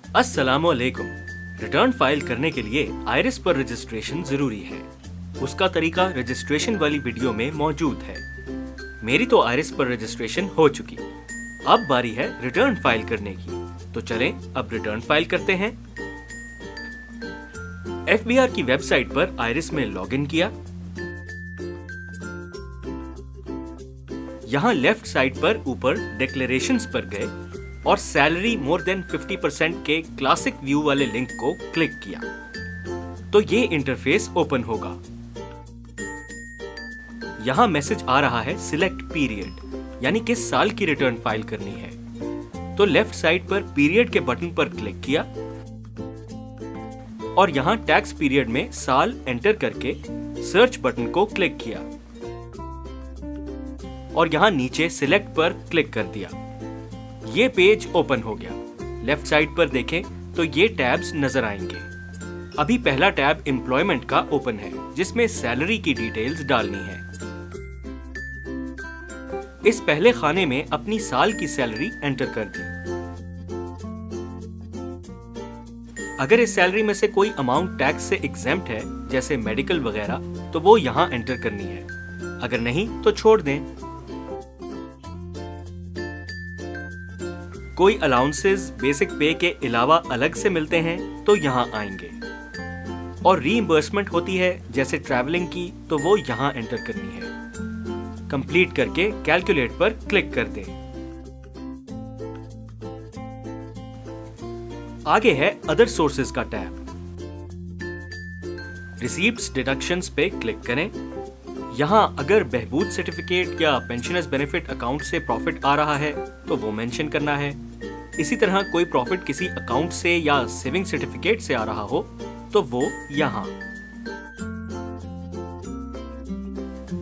अस्सलामुअलैकुम। Return file करने के लिए आयरिस पर रजिस्ट्रेशन जरूरी है। उसका तरीका रजिस्ट्रेशन वाली वीडियो में मौजूद है। मेरी तो आयरिस पर रजिस्ट्रेशन हो चुकी। अब बारी है रिटर्न फाइल करने की। तो चलें अब रिटर्न फाइल करते हैं। FBR की वेबसाइट पर आयरिस में लॉगिन किया। यहाँ लेफ्ट साइड पर ऊपर डिक्लेरेशंस पर गए और सैलरी मोर देन 50% के क्लासिक व्यू वाले लिंक को क्लिक किया तो ये इंटरफेस ओपन होगा। यहां मैसेज आ रहा है सिलेक्ट पीरियड, यानी किस साल की रिटर्न फाइल करनी है। तो लेफ्ट साइड पर पीरियड के बटन पर क्लिक किया और यहां टैक्स पीरियड में साल एंटर करके सर्च बटन को क्लिक किया और यहां नीचे सिलेक्ट पर क्लिक कर दिया। ये पेज ओपन हो गया। लेफ्ट साइड पर देखें तो ये टैब्स नजर आएंगे। अभी पहला टैब एम्प्लॉयमेंट का ओपन है, जिसमें सैलरी की डिटेल्स डालनी है। इस पहले खाने में अपनी साल की सैलरी एंटर कर दी। अगर इस सैलरी में से कोई अमाउंट टैक्स से एग्जेम्प्ट है, जैसे मेडिकल वगैरह, तो वो यहां एंटर करनी है। अगर नहीं तो छोड़ दें। कोई अलाउंसेस बेसिक पे के अलावा अलग से मिलते हैं तो यहाँ आएंगे। और रीइंबर्समेंट होती है जैसे ट्रैवलिंग की, तो वो यहाँ एंटर करनी है। कंप्लीट करके कैलकुलेट पर क्लिक कर दें। आगे है अदर सोर्सेज का टैब। रिसीप्ट्स डिडक्शंस पे क्लिक करें। यहाँ अगर बहबूद सर्टिफिकेट या पेंशनर्स बेनिफिट अकाउंट से प्रॉफिट आ रहा है तो वो मेंशन करना है। इसी तरह कोई प्रॉफिट किसी अकाउंट से या सेविंग सर्टिफिकेट से आ रहा हो तो वो यहाँ।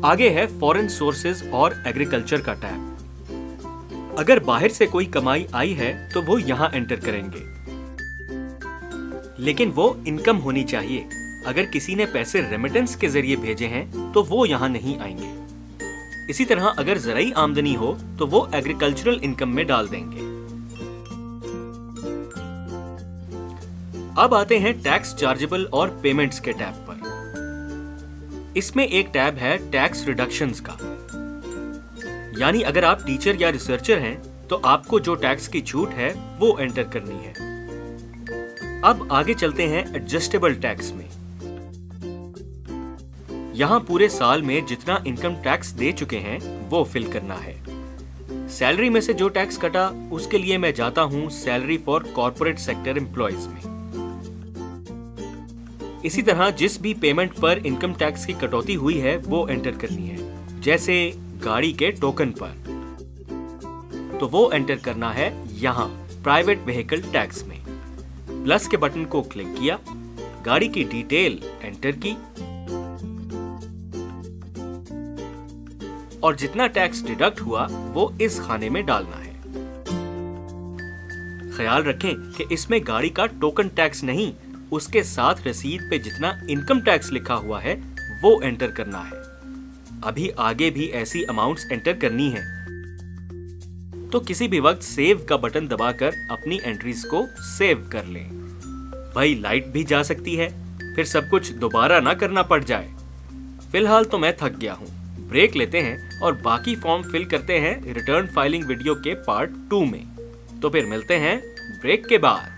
आगे है फॉरेन सोर्सेज और एग्रीकल्चर का टैब। अगर बाहर से कोई कमाई आई है तो वो यहाँ एंटर करेंगे, लेकिन वो इनकम होनी चाहिए। अगर किसी ने पैसे रेमिटेंस के जरिए भेजे हैं तो वो यहाँ नहीं आएंगे। इसी तरह अगर ज़राई आमदनी हो तो वो एग्रीकल्चरल इनकम में डाल देंगे। अब आते हैं टैक्स चार्जेबल और पेमेंट्स के टैब पर। इसमें एक टैब है टैक्स रिडक्शंस का, यानी अगर आप टीचर या रिसर्चर हैं तो आपको जो टैक्स की छूट है वो एंटर करनी है। अब आगे चलते हैं एडजस्टेबल टैक्स में। यहाँ पूरे साल में जितना इनकम टैक्स दे चुके हैं वो फिल करना है। सैलरी में से जो टैक्स कटा उसके लिए मैं जाता हूँ salary for corporate sector employees में। इसी तरह जिस भी पेमेंट पर इनकम टैक्स की कटौती हुई है वो एंटर करनी है, जैसे गाड़ी के टोकन पर, तो वो एंटर करना है यहाँ प्राइवेट व्हीकल टैक्स में। प्लस के बटन को क्लिक किया, गाड़ी की डिटेल एंटर की और जितना टैक्स डिडक्ट हुआ वो इस खाने में डालना है। ख्याल रखें कि इसमें गाड़ी का टोकन टैक्स नहीं, उसके साथ रसीद पे जितना इनकम टैक्स लिखा हुआ है वो एंटर करना है। अभी आगे भी ऐसी अमाउंट्स एंटर करनी है। तो किसी भी वक्त सेव का बटन दबाकर अपनी एंट्रीज को सेव कर लें। भाई लाइट भी जा सकती है, फिर सब कुछ दोबारा ना करना पड़ जाए। फिलहाल तो मैं थक गया हूँ। ब्रेक लेते हैं और बाकी फॉर्म फिल करते हैं रिटर्न फाइलिंग वीडियो के पार्ट 2 में। तो फिर मिलते हैं ब्रेक के बाद।